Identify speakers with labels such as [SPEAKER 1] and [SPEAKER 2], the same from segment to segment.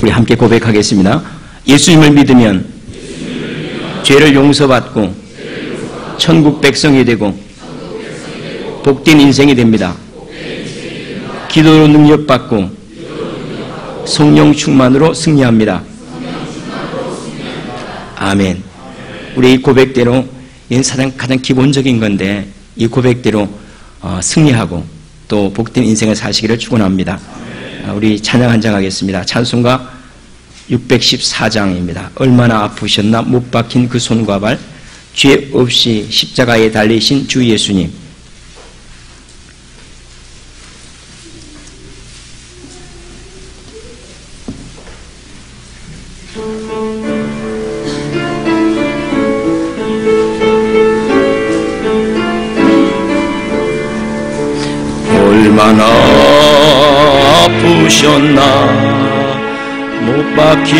[SPEAKER 1] 우리 함께 고백하겠습니다. 예수님을 믿으면 죄를 용서받고 천국 백성이 되고 복된 인생이 됩니다. 기도로 능력받고 성령 충만으로 승리합니다. 아멘. 우리 이 고백대로, 이는 가장 기본적인 건데 이 고백대로 승리하고 또 복된 인생을 사시기를 축원합니다. 우리 찬양 한 장 하겠습니다. 찬송가 614장입니다. 얼마나 아프셨나 못 박힌 그 손과 발, 죄 없이 십자가에 달리신 주 예수님. 얼마나 아프셨나 못 박힌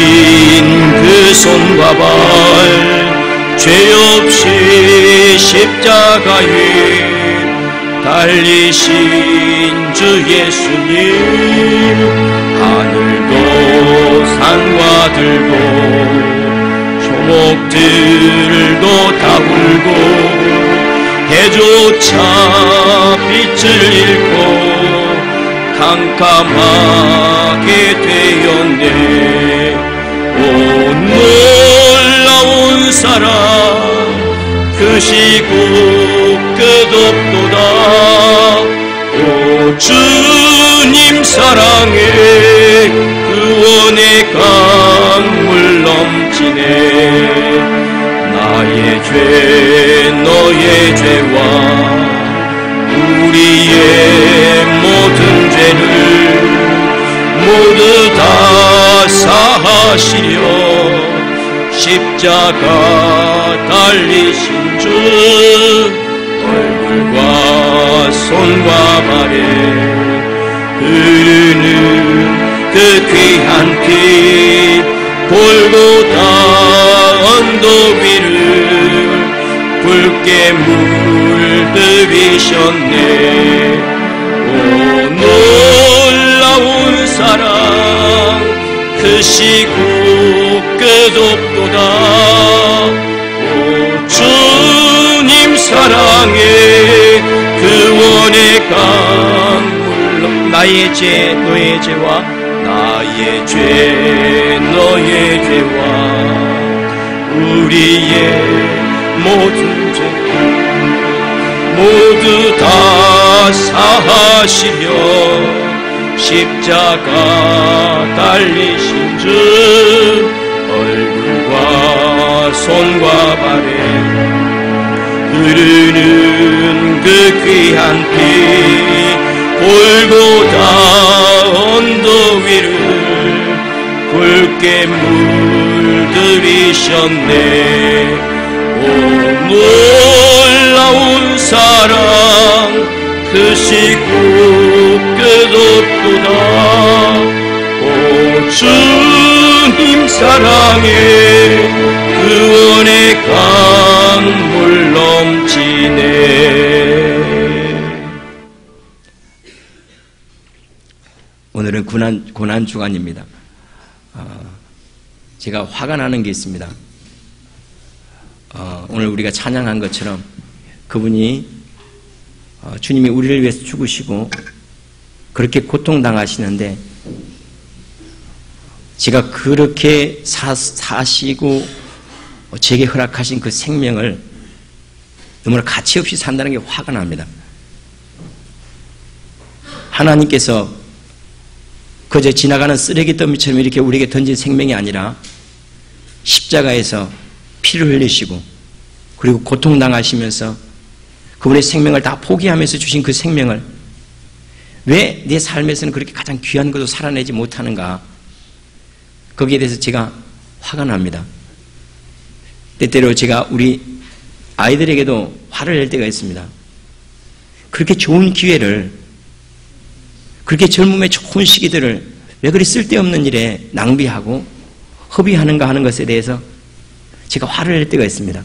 [SPEAKER 1] 그 손과 발, 죄 없이 십자가에 달리신 주 예수님. 하늘도 산과 들고 초목들도 다 울고 해조차 빛을 잃고 캄캄하게 되었네. 오 놀라운 사랑 크시고 끝없도다. 오 주님 사랑에 구원의 강물 넘치네. 나의 죄 너의 죄와 우리의 모든 죄를 모두 다 사하시려 십자가 달리신 주. 얼굴과 손과 발에 흐르는 그 귀한 피, 골고다 언덕 위를 붉게 물들이셨네. 오 놀라운 사랑 크시고 끝없도다. 오 주님 사랑에 구원의 강물. 나의 죄 너의 죄와 나의 죄 너의 죄와 우리의 모든 죄 모두 다 사하시려 십자가 달리신 주. 얼굴과 손과 발에 흐르는 그 귀한 피, 골고다 언덕 위를 붉게 물들이셨네. 오 놀라운 사랑 크시고 끝없도다. 오 주님 사랑에 구원의 강물 넘치네. 오늘은 고난 주간입니다. 제가 화가 나는 게 있습니다. 오늘 우리가 찬양한 것처럼 그분이 주님이 우리를 위해서 죽으시고 그렇게 고통당하시는데 제가 그렇게 사시고 제게 허락하신 그 생명을 너무나 가치 없이 산다는 게 화가 납니다. 하나님께서 그저 지나가는 쓰레기 더미처럼 이렇게 우리에게 던진 생명이 아니라 십자가에서 피를 흘리시고 그리고 고통당하시면서 그분의 생명을 다 포기하면서 주신 그 생명을 왜 내 삶에서는 그렇게 가장 귀한 것도 살아내지 못하는가, 거기에 대해서 제가 화가 납니다. 때때로 제가 우리 아이들에게도 화를 낼 때가 있습니다. 그렇게 좋은 기회를, 그렇게 젊음의 좋은 시기들을 왜 그리 쓸데없는 일에 낭비하고 허비하는가 하는 것에 대해서 제가 화를 낼 때가 있습니다.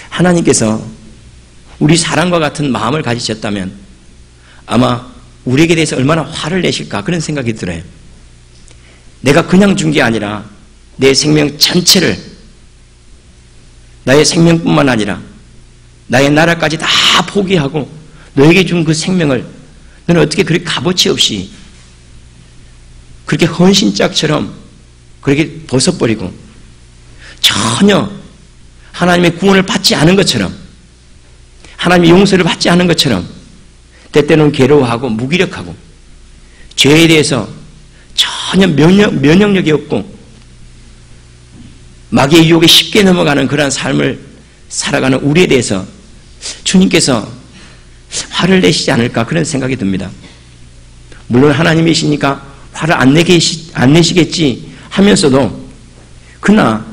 [SPEAKER 1] 하나님께서 우리 사랑과 같은 마음을 가지셨다면 아마 우리에게 대해서 얼마나 화를 내실까 그런 생각이 들어요. 내가 그냥 준 게 아니라 내 생명 전체를, 나의 생명뿐만 아니라 나의 나라까지 다 포기하고 너에게 준 그 생명을 너는 어떻게 그렇게 값어치 없이 그렇게 헌신짝처럼 그렇게 벗어버리고 전혀 하나님의 구원을 받지 않은 것처럼, 하나님의 용서를 받지 않은 것처럼 때때로는 괴로워하고 무기력하고 죄에 대해서 전혀 면역력이 없고 마귀의 유혹에 쉽게 넘어가는 그러한 삶을 살아가는 우리에 대해서 주님께서 화를 내시지 않을까 그런 생각이 듭니다. 물론 하나님이시니까 화를 안 내시겠지 하면서도, 그러나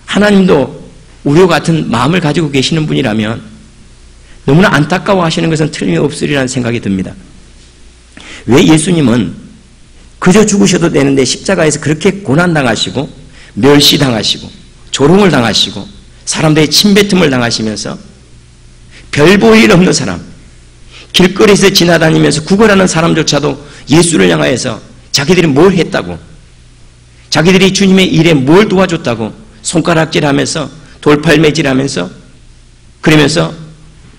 [SPEAKER 1] 하나님도 우리와 같은 마음을 가지고 계시는 분이라면 너무나 안타까워 하시는 것은 틀림없으리라는 생각이 듭니다. 왜 예수님은 그저 죽으셔도 되는데 십자가에서 그렇게 고난당하시고 멸시당하시고 조롱을 당하시고 사람들의 침뱉음을 당하시면서 별 볼 일 없는 사람, 길거리에서 지나다니면서 구걸하는 사람조차도 예수를 향하여서 자기들이 뭘 했다고, 자기들이 주님의 일에 뭘 도와줬다고 손가락질하면서 돌팔매질하면서 그러면서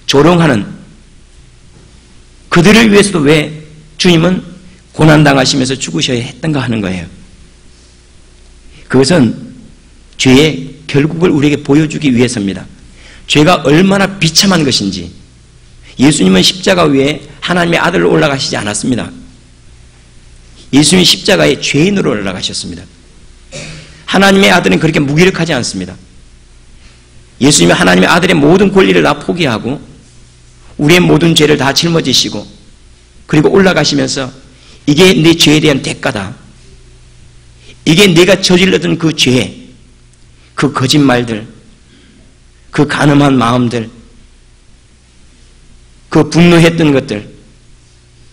[SPEAKER 1] 조롱하는 그들을 위해서도 왜 주님은 고난당하시면서 죽으셔야 했던가 하는 거예요. 그것은 죄의 결국을 우리에게 보여주기 위해서입니다. 죄가 얼마나 비참한 것인지. 예수님은 십자가 위에 하나님의 아들로 올라가시지 않았습니다. 예수님이 십자가에 죄인으로 올라가셨습니다. 하나님의 아들은 그렇게 무기력하지 않습니다. 예수님이 하나님의 아들의 모든 권리를 다 포기하고 우리의 모든 죄를 다 짊어지시고 그리고 올라가시면서 이게 내 죄에 대한 대가다, 이게 내가 저질렀던 그 죄, 그 거짓말들, 그 간음한 마음들, 그 분노했던 것들,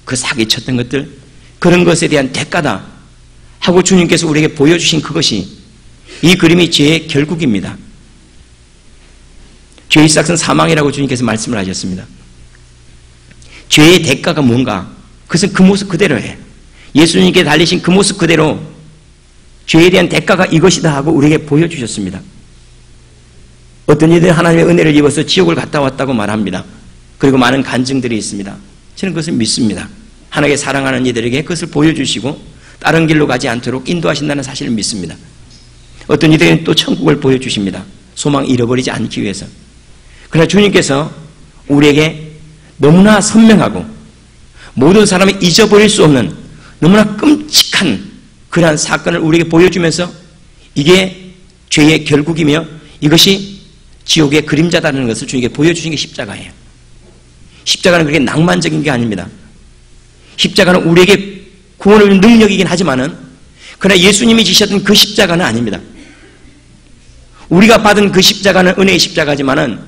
[SPEAKER 1] 그 사기쳤던 것들, 그런 것에 대한 대가다 하고 주님께서 우리에게 보여주신 그것이, 이 그림이 죄의 결국입니다. 죄의 삭은 사망이라고 주님께서 말씀을 하셨습니다. 죄의 대가가 뭔가? 그것은 그 모습 그대로예요. 예수님께 달리신 그 모습 그대로 죄에 대한 대가가 이것이다 하고 우리에게 보여주셨습니다. 어떤 이들은 하나님의 은혜를 입어서 지옥을 갔다 왔다고 말합니다. 그리고 많은 간증들이 있습니다. 저는 그것을 믿습니다. 하나님께 사랑하는 이들에게 그것을 보여주시고 다른 길로 가지 않도록 인도하신다는 사실을 믿습니다. 어떤 이들은 또 천국을 보여주십니다. 소망 잃어버리지 않기 위해서. 그러나 주님께서 우리에게 너무나 선명하고 모든 사람이 잊어버릴 수 없는 너무나 끔찍한 그러한 사건을 우리에게 보여주면서 이게 죄의 결국이며 이것이 지옥의 그림자다는 것을 주님께 보여주신 게 십자가예요. 십자가는 그렇게 낭만적인 게 아닙니다. 십자가는 우리에게 구원을 주는 능력이긴 하지만은, 그러나 예수님이 지셨던 그 십자가는 아닙니다. 우리가 받은 그 십자가는 은혜의 십자가지만은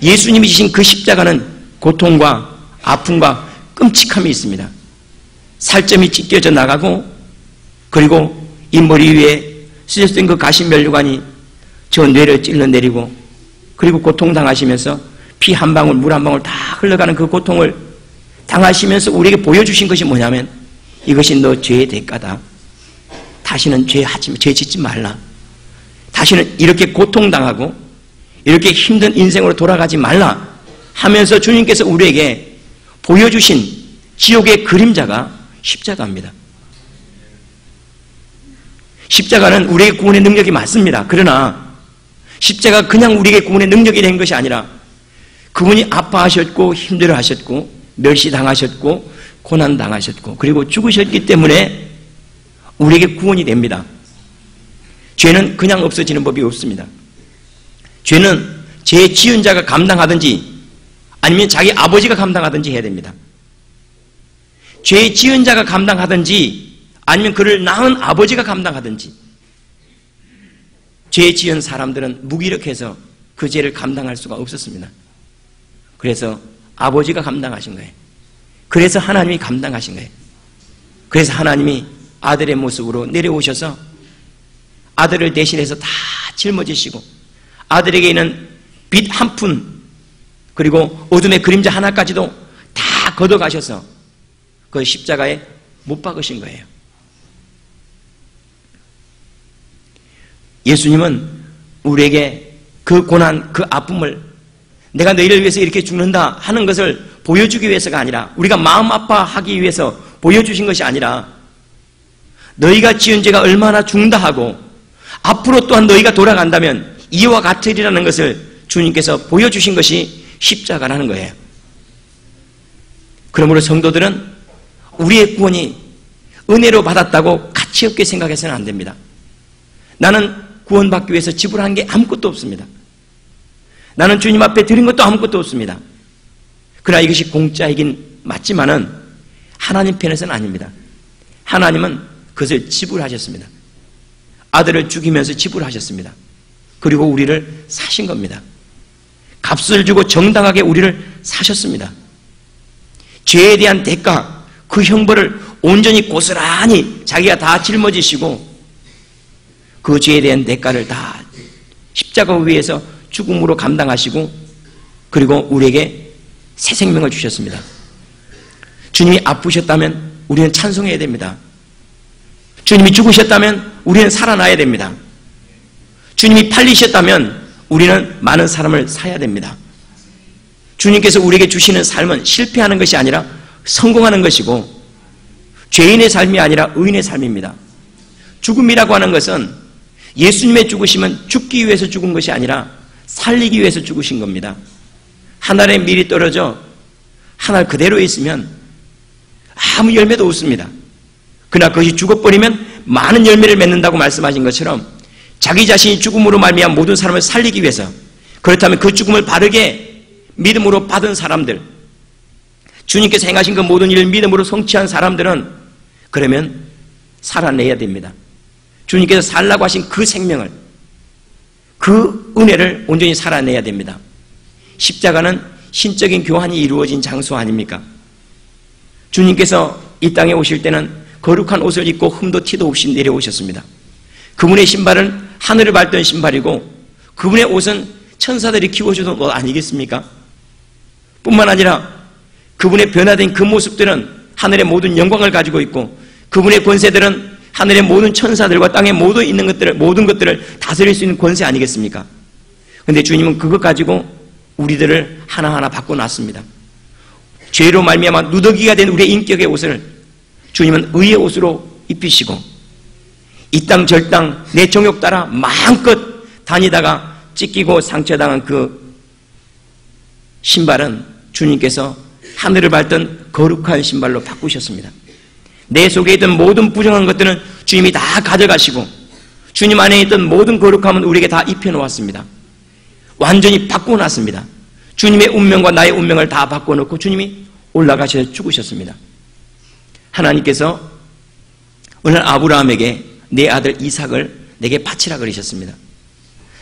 [SPEAKER 1] 예수님이 지신 그 십자가는 고통과 아픔과 끔찍함이 있습니다. 살점이 찢겨져 나가고, 그리고 이 머리 위에 찢어진 그 가시면류관이 저 뇌를 찔러내리고, 그리고 고통당하시면서 피 한 방울 물 한 방울 다 흘러가는 그 고통을 당하시면서 우리에게 보여주신 것이 뭐냐면, 이것이 너 죄의 대가다. 다시는 죄 짓지 말라. 다시는 이렇게 고통당하고 이렇게 힘든 인생으로 돌아가지 말라 하면서 주님께서 우리에게 보여주신 지옥의 그림자가 십자가입니다. 십자가는 우리의 구원의 능력이 맞습니다. 그러나 십자가 그냥 우리에게 구원의 능력이 된 것이 아니라 그분이 아파하셨고 힘들어하셨고 멸시당하셨고 고난당하셨고 그리고 죽으셨기 때문에 우리에게 구원이 됩니다. 죄는 그냥 없어지는 법이 없습니다. 죄는 죄 지은 자가 감당하든지 아니면 자기 아버지가 감당하든지 해야 됩니다. 죄 지은 자가 감당하든지 아니면 그를 낳은 아버지가 감당하든지. 죄 지은 사람들은 무기력해서 그 죄를 감당할 수가 없었습니다. 그래서 아버지가 감당하신 거예요. 그래서 하나님이 감당하신 거예요. 그래서 하나님이 아들의 모습으로 내려오셔서 아들을 대신해서 다 짊어지시고 아들에게 있는 빛 한 푼 그리고 어둠의 그림자 하나까지도 다 걷어가셔서 그 십자가에 못 박으신 거예요. 예수님은 우리에게 그 고난, 그 아픔을 내가 너희를 위해서 이렇게 죽는다 하는 것을 보여주기 위해서가 아니라, 우리가 마음 아파하기 위해서 보여주신 것이 아니라, 너희가 지은 죄가 얼마나 중다하고 앞으로 또한 너희가 돌아간다면 이와 같으리라는 것을 주님께서 보여주신 것이 십자가라는 거예요. 그러므로 성도들은 우리의 구원이 은혜로 받았다고 가치 없게 생각해서는 안 됩니다. 나는 구원받기 위해서 지불한 게 아무것도 없습니다. 나는 주님 앞에 드린 것도 아무것도 없습니다. 그러나 이것이 공짜이긴 맞지만은 하나님 편에서는 아닙니다. 하나님은 그것을 지불하셨습니다. 아들을 죽이면서 지불하셨습니다. 그리고 우리를 사신 겁니다. 값을 주고 정당하게 우리를 사셨습니다. 죄에 대한 대가, 그 형벌을 온전히 고스란히 자기가 다 짊어지시고 그 죄에 대한 대가를 다 십자가 위에서 죽음으로 감당하시고, 그리고 우리에게 새 생명을 주셨습니다. 주님이 아프셨다면 우리는 찬송해야 됩니다. 주님이 죽으셨다면 우리는 살아나야 됩니다. 주님이 팔리셨다면 우리는 많은 사람을 사야 됩니다. 주님께서 우리에게 주시는 삶은 실패하는 것이 아니라 성공하는 것이고, 죄인의 삶이 아니라 의인의 삶입니다. 죽음이라고 하는 것은 예수님의 죽으심은 죽기 위해서 죽은 것이 아니라 살리기 위해서 죽으신 겁니다. 하늘에 밀이 떨어져 하늘 그대로 있으면 아무 열매도 없습니다. 그러나 그것이 죽어버리면 많은 열매를 맺는다고 말씀하신 것처럼 자기 자신이 죽음으로 말미암아 모든 사람을 살리기 위해서, 그렇다면 그 죽음을 바르게 믿음으로 받은 사람들, 주님께서 행하신 그 모든 일을 믿음으로 성취한 사람들은 그러면 살아내야 됩니다. 주님께서 살라고 하신 그 생명을, 그 은혜를 온전히 살아내야 됩니다. 십자가는 신적인 교환이 이루어진 장소 아닙니까? 주님께서 이 땅에 오실 때는 거룩한 옷을 입고 흠도 티도 없이 내려오셨습니다. 그분의 신발은 하늘을 밟던 신발이고 그분의 옷은 천사들이 키워주던 옷 아니겠습니까? 뿐만 아니라 그분의 변화된 그 모습들은 하늘의 모든 영광을 가지고 있고, 그분의 권세들은 하늘의 모든 천사들과 땅에 모든 것들을 다스릴 수 있는 권세 아니겠습니까? 그런데 주님은 그것 가지고 우리들을 하나하나 바꿔놨습니다. 죄로 말미암아 누더기가 된 우리의 인격의 옷을 주님은 의의 옷으로 입히시고, 이 땅 저 땅 내 정욕 따라 마음껏 다니다가 찢기고 상처당한 그 신발은 주님께서 하늘을 밟던 거룩한 신발로 바꾸셨습니다. 내 속에 있던 모든 부정한 것들은 주님이 다 가져가시고 주님 안에 있던 모든 거룩함은 우리에게 다 입혀놓았습니다. 완전히 바꿔놨습니다. 주님의 운명과 나의 운명을 다 바꿔놓고 주님이 올라가셔서 죽으셨습니다. 하나님께서 오늘 아브라함에게 내 아들 이삭을 내게 바치라 그러셨습니다.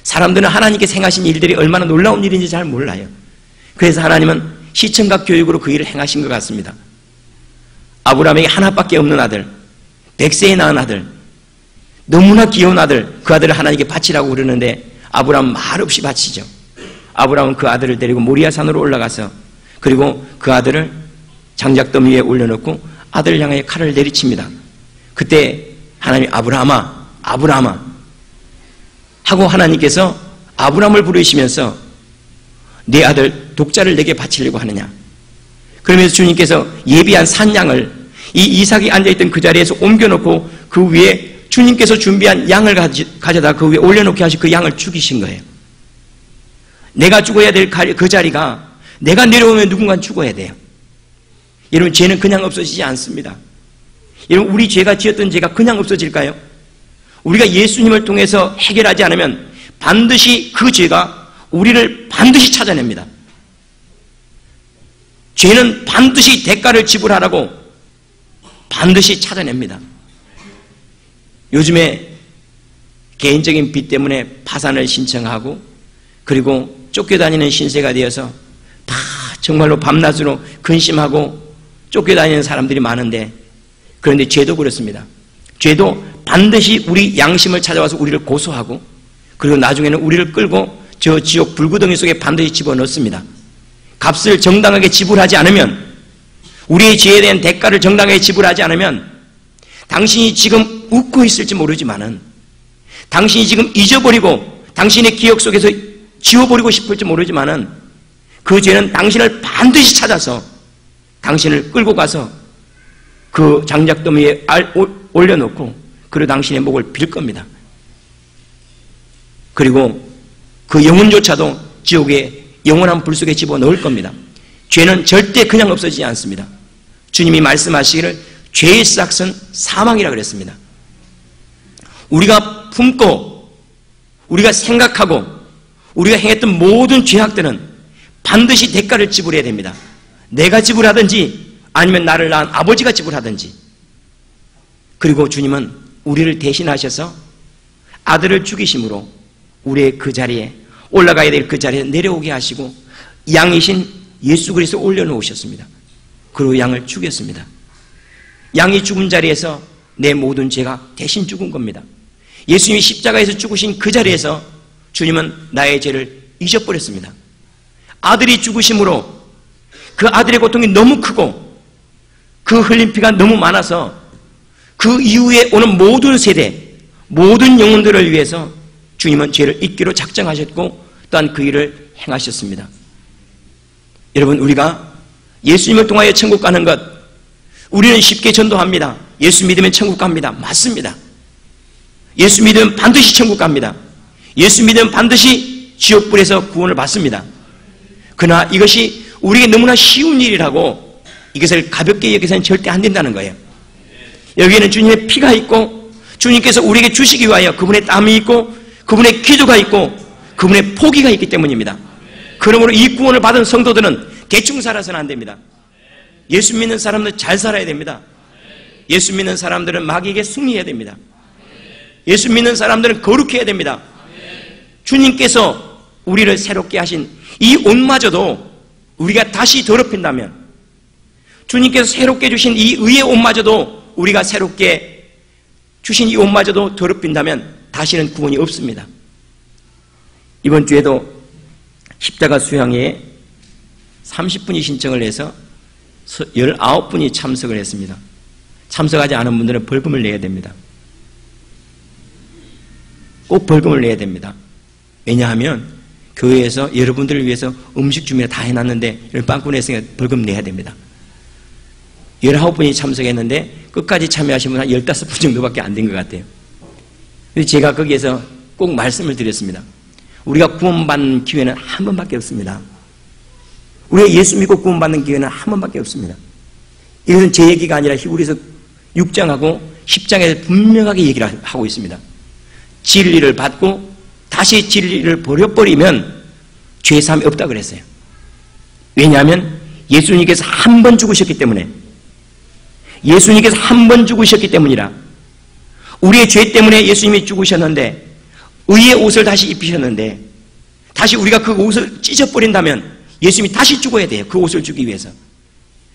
[SPEAKER 1] 사람들은 하나님께 행하신 일들이 얼마나 놀라운 일인지 잘 몰라요. 그래서 하나님은 시청각 교육으로 그 일을 행하신 것 같습니다. 아브라함에게 하나밖에 없는 아들, 100세에 낳은 아들, 너무나 귀여운 아들, 그 아들을 하나님께 바치라고 그러는데 아브라함은 말없이 바치죠. 아브라함은 그 아들을 데리고 모리아 산으로 올라가서, 그리고 그 아들을 장작더미 위에 올려놓고 아들을 향해 칼을 내리칩니다. 그때 하나님이 아브라함아, 아브라함아 하고 하나님께서 아브라함을 부르시면서 내 아들 독자를 내게 바치려고 하느냐. 그러면서 주님께서 예비한 산양을 이 이삭이 앉아있던 그 자리에서 옮겨놓고 그 위에 주님께서 준비한 양을 가져다 그 위에 올려놓게 하시 그 양을 죽이신 거예요. 내가 죽어야 될 그 자리가 내가 내려오면 누군가 죽어야 돼요. 여러분, 죄는 그냥 없어지지 않습니다. 여러분, 우리 죄가 지었던 죄가 그냥 없어질까요? 우리가 예수님을 통해서 해결하지 않으면 반드시 그 죄가 우리를 반드시 찾아냅니다. 죄는 반드시 대가를 지불하라고 반드시 찾아냅니다. 요즘에 개인적인 빚 때문에 파산을 신청하고 그리고 쫓겨다니는 신세가 되어서 다 정말로 밤낮으로 근심하고 쫓겨다니는 사람들이 많은데, 그런데 죄도 그렇습니다. 죄도 반드시 우리 양심을 찾아와서 우리를 고소하고 그리고 나중에는 우리를 끌고 저 지옥 불구덩이 속에 반드시 집어넣습니다. 값을 정당하게 지불하지 않으면, 우리의 죄에 대한 대가를 정당하게 지불하지 않으면 당신이 지금 웃고 있을지 모르지만은 당신이 지금 잊어버리고 당신의 기억 속에서 지워버리고 싶을지 모르지만은 그 죄는 당신을 반드시 찾아서 당신을 끌고 가서 그 장작더미에 올려놓고 그리고 당신의 목을 빌 겁니다. 그리고 그 영혼조차도 지옥의 영원한 불 속에 집어넣을 겁니다. 죄는 절대 그냥 없어지지 않습니다. 주님이 말씀하시기를 죄의 싹은 사망이라 그랬습니다. 우리가 품고 우리가 생각하고 우리가 행했던 모든 죄악들은 반드시 대가를 지불해야 됩니다. 내가 지불하든지 아니면 나를 낳은 아버지가 지불하든지. 그리고 주님은 우리를 대신하셔서 아들을 죽이심으로 우리의 그 자리에 올라가야 될 그 자리에 내려오게 하시고 양이신 예수 그리스도 올려놓으셨습니다. 그리고 양을 죽였습니다. 양이 죽은 자리에서 내 모든 죄가 대신 죽은 겁니다. 예수님이 십자가에서 죽으신 그 자리에서 주님은 나의 죄를 잊어버렸습니다. 아들이 죽으심으로 그 아들의 고통이 너무 크고 그 흘린 피가 너무 많아서 그 이후에 오는 모든 세대, 모든 영혼들을 위해서 주님은 죄를 잊기로 작정하셨고 또한 그 일을 행하셨습니다. 여러분, 우리가 예수님을 통하여 천국 가는 것, 우리는 쉽게 전도합니다. 예수 믿으면 천국 갑니다. 맞습니다. 예수 믿으면 반드시 천국 갑니다. 예수 믿으면 반드시 지옥불에서 구원을 받습니다. 그러나 이것이 우리에게 너무나 쉬운 일이라고 이것을 가볍게 여기서는 절대 안 된다는 거예요. 여기에는 주님의 피가 있고 주님께서 우리에게 주시기 위하여 그분의 땀이 있고 그분의 기도가 있고 그분의 포기가 있기 때문입니다. 그러므로 이 구원을 받은 성도들은 대충 살아서는 안 됩니다. 예수 믿는 사람들은 잘 살아야 됩니다. 예수 믿는 사람들은 마귀에게 승리해야 됩니다. 예수 믿는 사람들은 거룩해야 됩니다. 주님께서 우리를 새롭게 하신 이 옷마저도 우리가 다시 더럽힌다면, 주님께서 새롭게 주신 이 의의 옷마저도 우리가 새롭게 주신 이 옷마저도 더럽힌다면 다시는 구원이 없습니다. 이번 주에도 십자가 수양회에 30분이 신청을 해서 19분이 참석을 했습니다. 참석하지 않은 분들은 벌금을 내야 됩니다. 꼭 벌금을 내야 됩니다. 왜냐하면 교회에서 여러분들을 위해서 음식 준비를 다 해놨는데 빵꾸 냈으니까 벌금 내야 됩니다. 19분이 참석했는데 끝까지 참여하신 분은 한 15분 정도밖에 안 된 것 같아요. 그래서 제가 거기에서 꼭 말씀을 드렸습니다. 우리가 구원받는 기회는 한 번밖에 없습니다. 우리가 예수 믿고 구원받는 기회는 한 번밖에 없습니다. 이것은 제 얘기가 아니라 히브리서 6장하고 10장에서 분명하게 얘기를 하고 있습니다. 진리를 받고 다시 진리를 버려버리면 죄사함이 없다 그랬어요. 왜냐하면 예수님께서 한 번 죽으셨기 때문에, 예수님께서 한 번 죽으셨기 때문이라. 우리의 죄 때문에 예수님이 죽으셨는데 의의 옷을 다시 입히셨는데 다시 우리가 그 옷을 찢어버린다면 예수님이 다시 죽어야 돼요. 그 옷을 주기 위해서.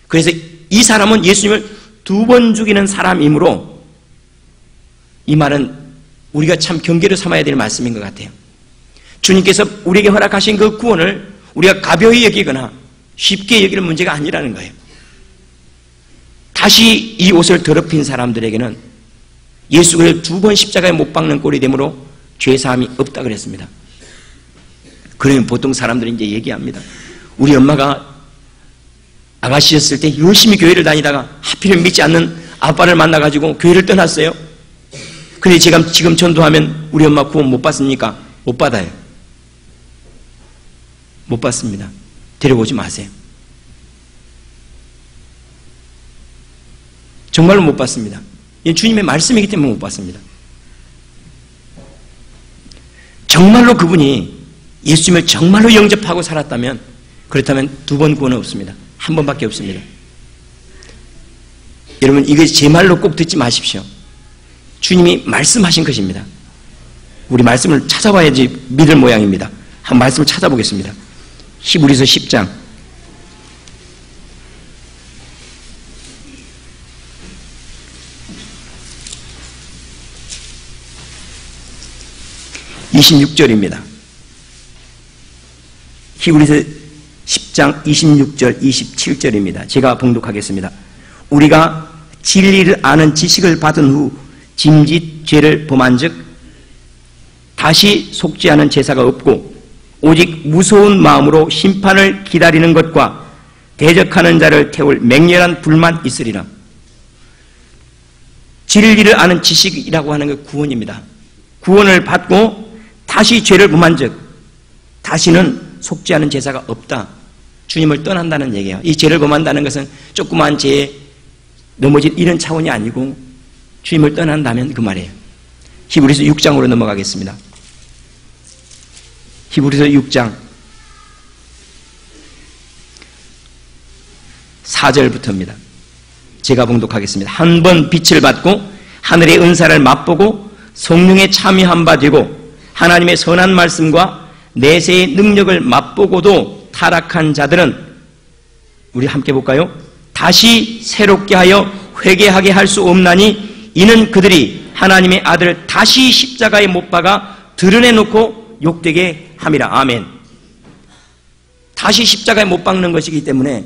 [SPEAKER 1] 그래서 이 사람은 예수님을 2번 죽이는 사람이므로 이 말은 우리가 참 경계로 삼아야 될 말씀인 것 같아요. 주님께서 우리에게 허락하신 그 구원을 우리가 가벼이 여기거나 쉽게 여기는 문제가 아니라는 거예요. 다시 이 옷을 더럽힌 사람들에게는 예수를 2번 십자가에 못 박는 꼴이 되므로 죄사함이 없다 그랬습니다. 그러면 보통 사람들이 이제 얘기합니다. 우리 엄마가 아가씨였을 때 열심히 교회를 다니다가 하필이면 믿지 않는 아빠를 만나가지고 교회를 떠났어요. 근데 제가 지금 전도하면 우리 엄마 구원 못 받습니까? 못 받아요. 못 받습니다. 데려오지 마세요. 정말로 못 받습니다. 이건 주님의 말씀이기 때문에 못 받습니다. 정말로 그분이 예수님을 정말로 영접하고 살았다면, 그렇다면 2번 구원은 없습니다. 한 번밖에 없습니다. 여러분, 이거 제 말로 꼭 듣지 마십시오. 주님이 말씀하신 것입니다. 우리 말씀을 찾아봐야지 믿을 모양입니다. 한 말씀을 찾아보겠습니다. 히브리서 10장 26절입니다. 히브리서 10장 26절 27절입니다. 제가 봉독하겠습니다. 우리가 진리를 아는 지식을 받은 후 짐짓 죄를 범한 즉 다시 속지 않은 제사가 없고 오직 무서운 마음으로 심판을 기다리는 것과 대적하는 자를 태울 맹렬한 불만 있으리라. 진리를 아는 지식이라고 하는 게 구원입니다. 구원을 받고 다시 죄를 범한 즉 다시는 속지 않은 제사가 없다. 주님을 떠난다는 얘기예요. 이 죄를 범한다는 것은 조그마한 죄에 넘어질 이런 차원이 아니고 주님을 떠난다면 그 말이에요. 히브리서 6장으로 넘어가겠습니다. 히브리서 6장 4절부터입니다. 제가 봉독하겠습니다. 한 번 빛을 받고 하늘의 은사를 맛보고 성령에 참여한 바 되고 하나님의 선한 말씀과 내세의 능력을 맛보고도 타락한 자들은 우리 함께 볼까요? 다시 새롭게 하여 회개하게 할 수 없나니 이는 그들이 하나님의 아들을 다시 십자가에 못 박아 드러내놓고 욕되게 함이라. 아멘. 다시 십자가에 못 박는 것이기 때문에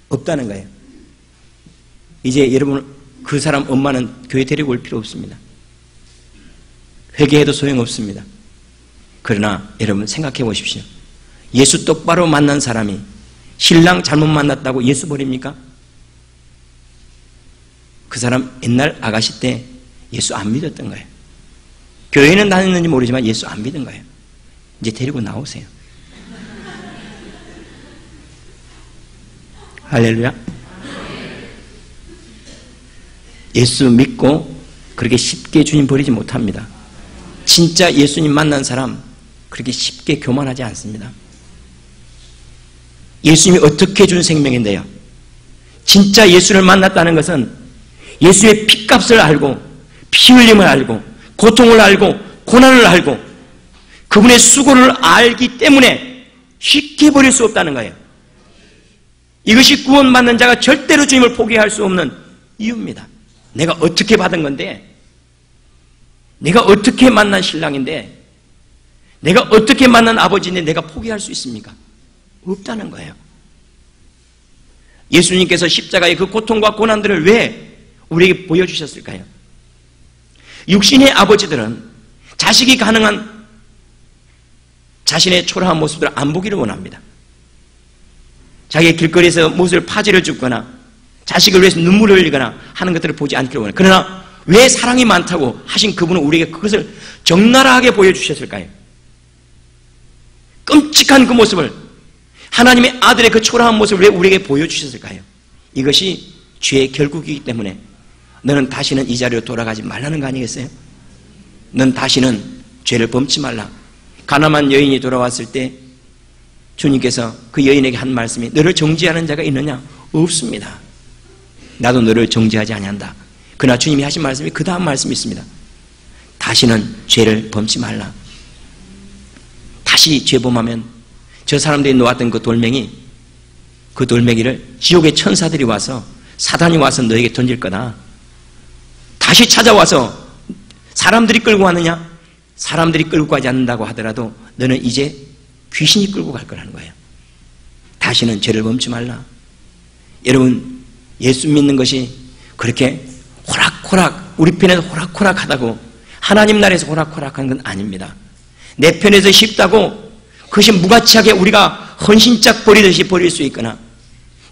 [SPEAKER 1] 없다는 거예요. 이제 여러분 그 사람 엄마는 교회 데리고 올 필요 없습니다. 회개해도 소용없습니다. 그러나 여러분 생각해 보십시오. 예수 똑바로 만난 사람이 신랑 잘못 만났다고 예수 버립니까? 그 사람 옛날 아가씨 때 예수 안 믿었던 거예요. 교회는 다녔는지 모르지만 예수 안 믿은 거예요. 이제 데리고 나오세요. 할렐루야. 예수 믿고 그렇게 쉽게 주님 버리지 못합니다. 진짜 예수님 만난 사람 그렇게 쉽게 교만하지 않습니다. 예수님이 어떻게 준 생명인데요. 진짜 예수를 만났다는 것은 예수의 피값을 알고 피 흘림을 알고 고통을 알고 고난을 알고 그분의 수고를 알기 때문에 쉽게 버릴 수 없다는 거예요. 이것이 구원받는 자가 절대로 주님을 포기할 수 없는 이유입니다. 내가 어떻게 받은 건데, 내가 어떻게 만난 신랑인데, 내가 어떻게 만난 아버지인데 내가 포기할 수 있습니까? 없다는 거예요. 예수님께서 십자가의 그 고통과 고난들을 왜 우리에게 보여주셨을까요? 육신의 아버지들은 자식이 가능한 자신의 초라한 모습들을 안 보기를 원합니다. 자기의 길거리에서 못을 파지를 줍거나 자식을 위해서 눈물을 흘리거나 하는 것들을 보지 않기를 원해요. 그러나 왜 사랑이 많다고 하신 그분은 우리에게 그것을 적나라하게 보여주셨을까요? 끔찍한 그 모습을, 하나님의 아들의 그 초라한 모습을 왜 우리에게 보여주셨을까요? 이것이 죄의 결국이기 때문에 너는 다시는 이 자리로 돌아가지 말라는 거 아니겠어요? 넌 다시는 죄를 범치 말라. 가늠한 여인이 돌아왔을 때 주님께서 그 여인에게 한 말씀이 너를 정죄하는 자가 있느냐? 없습니다. 나도 너를 정죄하지 아니한다. 그러나 주님이 하신 말씀이 그 다음 말씀이 있습니다. 다시는 죄를 범치 말라. 다시 죄 범하면 저 사람들이 놓았던 그 돌멩이를 지옥의 천사들이 와서 사단이 와서 너에게 던질 거다. 다시 찾아와서 사람들이 끌고 왔느냐? 사람들이 끌고 가지 않는다고 하더라도 너는 이제 귀신이 끌고 갈 거라는 거예요. 다시는 죄를 범치 말라. 여러분, 예수 믿는 것이 그렇게 호락호락, 우리 편에서 호락호락하다고 하나님 나라에서 호락호락한 건 아닙니다. 내 편에서 쉽다고 그것이 무가치하게 우리가 헌신짝 버리듯이 버릴 수 있거나,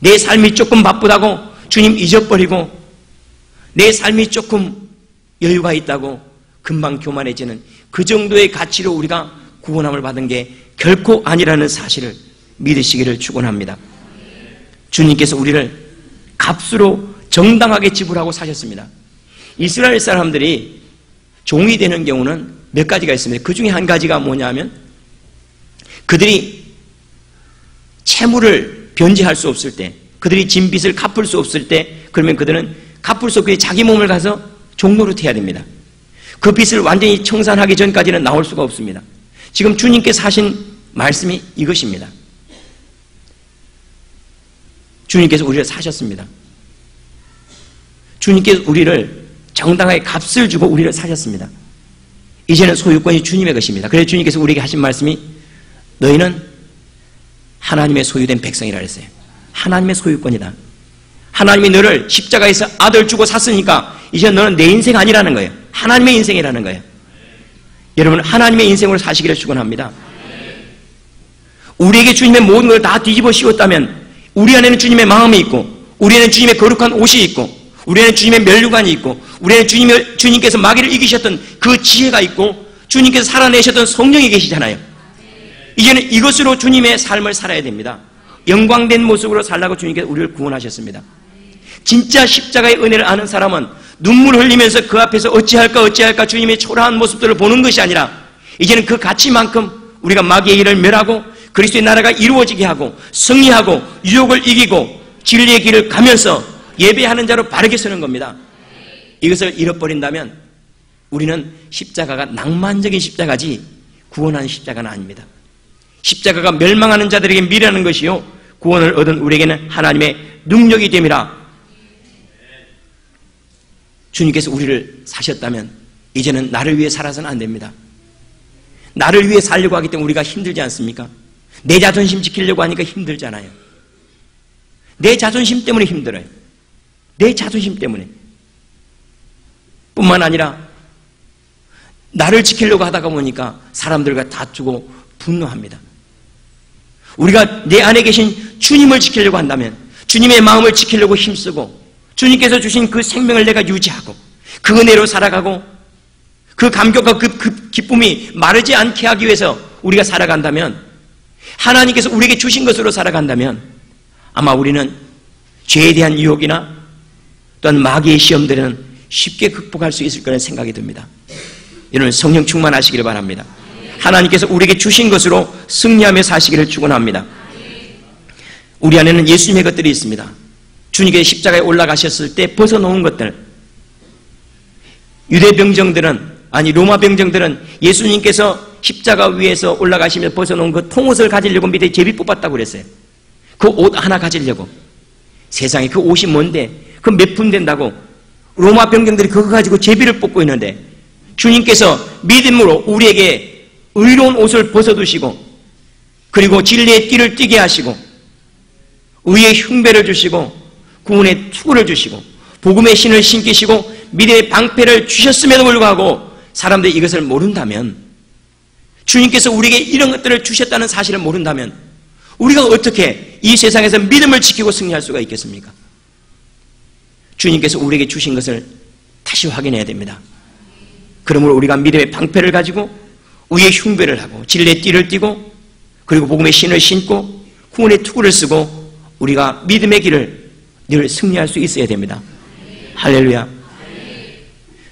[SPEAKER 1] 내 삶이 조금 바쁘다고 주님 잊어버리고, 내 삶이 조금 여유가 있다고 금방 교만해지는 그 정도의 가치로 우리가 구원함을 받은 게 결코 아니라는 사실을 믿으시기를 축원합니다. 주님께서 우리를 값으로 정당하게 지불하고 사셨습니다. 이스라엘 사람들이 종이 되는 경우는 몇 가지가 있습니다. 그 중에 한 가지가 뭐냐 하면 그들이 채무를 변제할 수 없을 때, 그들이 진 빚을 갚을 수 없을 때, 그러면 그들은 갚을 수 없게 자기 몸을 가서 종노릇 해야 됩니다. 그 빚을 완전히 청산하기 전까지는 나올 수가 없습니다. 지금 주님께서 하신 말씀이 이것입니다. 주님께서 우리를 사셨습니다. 주님께서 우리를 정당하게 값을 주고 우리를 사셨습니다. 이제는 소유권이 주님의 것입니다. 그래서 주님께서 우리에게 하신 말씀이 너희는 하나님의 소유된 백성이라 그랬어요. 하나님의 소유권이다. 하나님이 너를 십자가에서 아들 주고 샀으니까 이제 너는 내 인생 아니라는 거예요. 하나님의 인생이라는 거예요. 여러분, 하나님의 인생으로 사시기를 축원합니다. 우리에게 주님의 모든 걸 다 뒤집어 씌웠다면 우리 안에는 주님의 마음이 있고, 우리 안에는 주님의 거룩한 옷이 있고, 우리 안에는 주님의 면류관이 있고, 우리 안에는 주님께서 마귀를 이기셨던 그 지혜가 있고, 주님께서 살아내셨던 성령이 계시잖아요. 이제는 이것으로 주님의 삶을 살아야 됩니다. 영광된 모습으로 살라고 주님께서 우리를 구원하셨습니다. 진짜 십자가의 은혜를 아는 사람은 눈물 흘리면서 그 앞에서 어찌할까 주님의 초라한 모습들을 보는 것이 아니라, 이제는 그 가치만큼 우리가 마귀의 일을 멸하고 그리스도의 나라가 이루어지게 하고 승리하고 유혹을 이기고 진리의 길을 가면서 예배하는 자로 바르게 서는 겁니다. 이것을 잃어버린다면 우리는 십자가가 낭만적인 십자가지 구원하는 십자가는 아닙니다. 십자가가 멸망하는 자들에게 미래하는 것이요, 구원을 얻은 우리에게는 하나님의 능력이 됨이라. 주님께서 우리를 사셨다면 이제는 나를 위해 살아서는 안 됩니다. 나를 위해 살려고 하기 때문에 우리가 힘들지 않습니까? 내 자존심 지키려고 하니까 힘들잖아요. 내 자존심 때문에 힘들어요. 내 자존심 때문에. 뿐만 아니라 나를 지키려고 하다가 보니까 사람들과 다투고 분노합니다. 우리가 내 안에 계신 주님을 지키려고 한다면, 주님의 마음을 지키려고 힘쓰고, 주님께서 주신 그 생명을 내가 유지하고 그 은혜로 살아가고 그 감격과 그 기쁨이 마르지 않게 하기 위해서 우리가 살아간다면, 하나님께서 우리에게 주신 것으로 살아간다면 아마 우리는 죄에 대한 유혹이나 또한 마귀의 시험들은 쉽게 극복할 수 있을 거라는 생각이 듭니다. 여러분, 성령 충만하시기를 바랍니다. 하나님께서 우리에게 주신 것으로 승리하며 사시기를 축원합니다. 우리 안에는 예수님의 것들이 있습니다. 주님께서 십자가에 올라가셨을 때 벗어놓은 것들, 유대 병정들은, 아니 로마 병정들은 예수님께서 십자가 위에서 올라가시며 벗어놓은 그 통옷을 가지려고 밑에 제비 뽑았다고 그랬어요. 그 옷 하나 가지려고. 세상에 그 옷이 뭔데, 그 몇 푼 된다고 로마 병정들이 그거 가지고 제비를 뽑고 있는데, 주님께서 믿음으로 우리에게 의로운 옷을 벗어두시고, 그리고 진리의 띠를 띠게 하시고, 의의 흉배를 주시고, 구원의 투구를 주시고, 복음의 신을 신기시고, 믿음의 방패를 주셨음에도 불구하고 사람들이 이것을 모른다면, 주님께서 우리에게 이런 것들을 주셨다는 사실을 모른다면 우리가 어떻게 이 세상에서 믿음을 지키고 승리할 수가 있겠습니까? 주님께서 우리에게 주신 것을 다시 확인해야 됩니다. 그러므로 우리가 믿음의 방패를 가지고 의의 흉배를 하고 진리의 띠를 띠고, 그리고 복음의 신을 신고 구원의 투구를 쓰고 우리가 믿음의 길을 늘 승리할 수 있어야 됩니다. 할렐루야.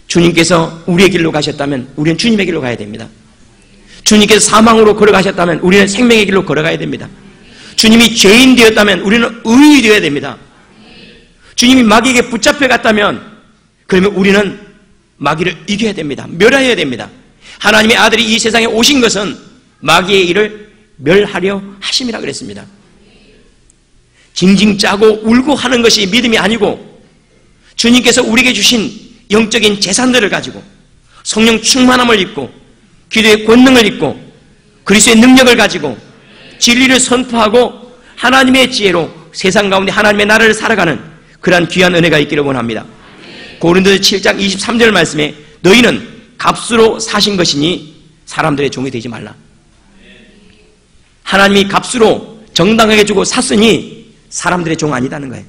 [SPEAKER 1] 주님께서 우리의 길로 가셨다면 우리는 주님의 길로 가야 됩니다. 주님께서 사망으로 걸어가셨다면 우리는 생명의 길로 걸어가야 됩니다. 주님이 죄인 되었다면 우리는 의인이 되어야 됩니다. 주님이 마귀에게 붙잡혀 갔다면 그러면 우리는 마귀를 이겨야 됩니다. 멸하여야 됩니다. 하나님의 아들이 이 세상에 오신 것은 마귀의 일을 멸하려 하심이라 그랬습니다. 징징 짜고 울고 하는 것이 믿음이 아니고, 주님께서 우리에게 주신 영적인 재산들을 가지고 성령 충만함을 입고 기도의 권능을 입고 그리스도의 능력을 가지고 진리를 선포하고 하나님의 지혜로 세상 가운데 하나님의 나라를 살아가는 그러한 귀한 은혜가 있기를 원합니다. 고린도서 7장 23절 말씀에 너희는 값으로 사신 것이니 사람들의 종이 되지 말라. 하나님이 값으로 정당하게 주고 샀으니 사람들의 종 아니라는 거예요.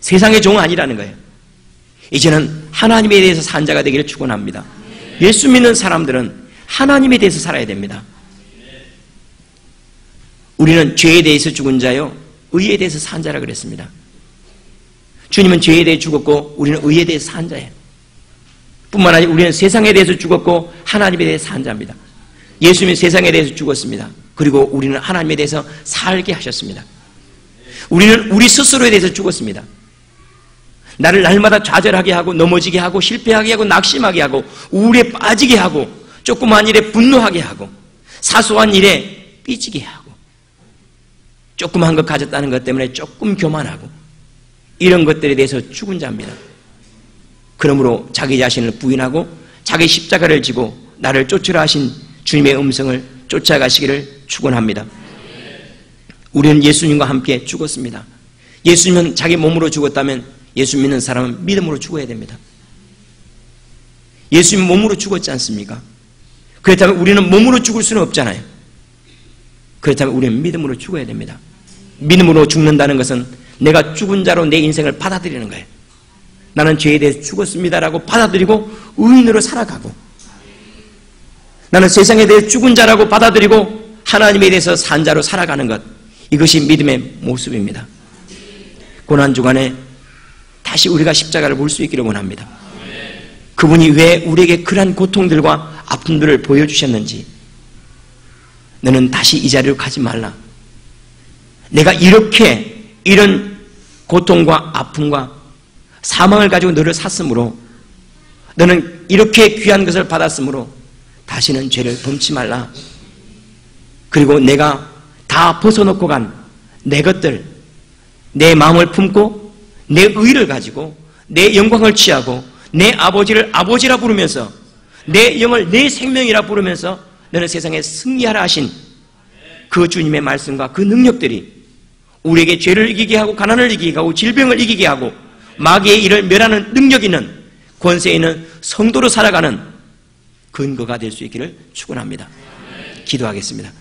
[SPEAKER 1] 세상의 종 아니라는 거예요. 이제는 하나님에 대해서 산 자가 되기를 축원합니다. 예수 믿는 사람들은 하나님에 대해서 살아야 됩니다. 우리는 죄에 대해서 죽은 자요, 의에 대해서 산 자라 그랬습니다. 주님은 죄에 대해 죽었고 우리는 의에 대해서 산 자예요. 뿐만 아니라 우리는 세상에 대해서 죽었고 하나님에 대해서 산 자입니다. 예수님은 세상에 대해서 죽었습니다. 그리고 우리는 하나님에 대해서 살게 하셨습니다. 우리는 우리 스스로에 대해서 죽었습니다. 나를 날마다 좌절하게 하고 넘어지게 하고 실패하게 하고 낙심하게 하고 우울에 빠지게 하고 조그만 일에 분노하게 하고 사소한 일에 삐지게 하고 조그만 것 가졌다는 것 때문에 조금 교만하고 이런 것들에 대해서 죽은 자입니다. 그러므로 자기 자신을 부인하고 자기 십자가를 지고 나를 쫓으라 하신 주님의 음성을 쫓아가시기를 축원합니다. 우리는 예수님과 함께 죽었습니다. 예수님은 자기 몸으로 죽었다면 예수 믿는 사람은 믿음으로 죽어야 됩니다. 예수님 몸으로 죽었지 않습니까? 그렇다면 우리는 몸으로 죽을 수는 없잖아요. 그렇다면 우리는 믿음으로 죽어야 됩니다. 믿음으로 죽는다는 것은 내가 죽은 자로 내 인생을 받아들이는 거예요. 나는 죄에 대해서 죽었습니다라고 받아들이고 의인으로 살아가고, 나는 세상에 대해 죽은 자라고 받아들이고 하나님에 대해서 산 자로 살아가는 것, 이것이 믿음의 모습입니다. 고난주간에 다시 우리가 십자가를 볼 수 있기를 원합니다. 그분이 왜 우리에게 그러한 고통들과 아픔들을 보여주셨는지, 너는 다시 이 자리로 가지 말라. 내가 이렇게 이런 고통과 아픔과 사망을 가지고 너를 샀으므로, 너는 이렇게 귀한 것을 받았으므로 다시는 죄를 범치 말라. 그리고 내가 다 벗어놓고 간 내 것들, 내 마음을 품고 내 의를 가지고 내 영광을 취하고 내 아버지를 아버지라 부르면서 내 영을 내 생명이라 부르면서 너는 세상에 승리하라 하신 그 주님의 말씀과 그 능력들이 우리에게 죄를 이기게 하고 가난을 이기게 하고 질병을 이기게 하고 마귀의 일을 멸하는 능력 있는 권세 있는 성도로 살아가는 근거가 될 수 있기를 축원합니다. 기도하겠습니다.